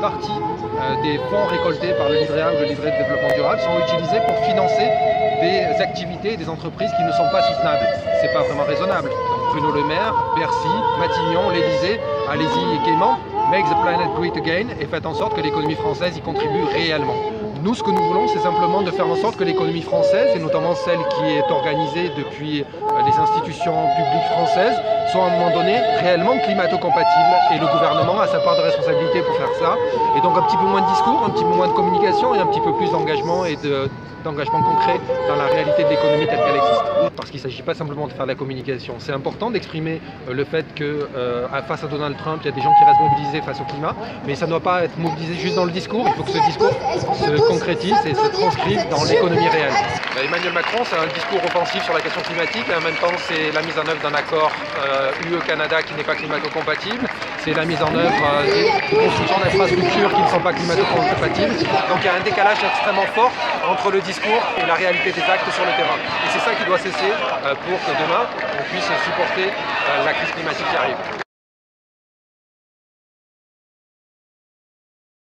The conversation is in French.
partie des fonds récoltés par le livret A ou le livret de développement durable sont utilisés pour financer des activités et des entreprises qui ne sont pas soutenables. C'est pas vraiment raisonnable. Donc Bruno Le Maire, Bercy, Matignon, l'Elysée, allez-y gaiement, make the planet great again et faites en sorte que l'économie française y contribue réellement. Nous, ce que nous voulons, c'est simplement de faire en sorte que l'économie française, et notamment celle qui est organisée depuis les institutions publiques françaises, soit à un moment donné réellement climato-compatible. Et le gouvernement a sa part de responsabilité pour faire ça. Et donc un petit peu moins de discours, un petit peu moins de communication et un petit peu plus d'engagement et d'engagement concret dans la réalité de l'économie telle qu'elle existe. Parce qu'il ne s'agit pas simplement de faire de la communication. C'est important d'exprimer le fait que face à Donald Trump, il y a des gens qui restent mobilisés face au climat, mais ça ne doit pas être mobilisé juste dans le discours. Il faut que ce discours se concrétise et se transcrive dans l'économie réelle. Emmanuel Macron, c'est un discours offensif sur la question climatique et en même temps c'est la mise en œuvre d'un accord UE-Canada qui n'est pas climato-compatible. C'est la mise en œuvre de construction d'infrastructures qui ne sont pas climato-compatibles. Donc il y a un décalage extrêmement fort entre le discours et la réalité des actes sur le terrain. Et c'est ça qui doit cesser pour que demain on puisse supporter la crise climatique qui arrive.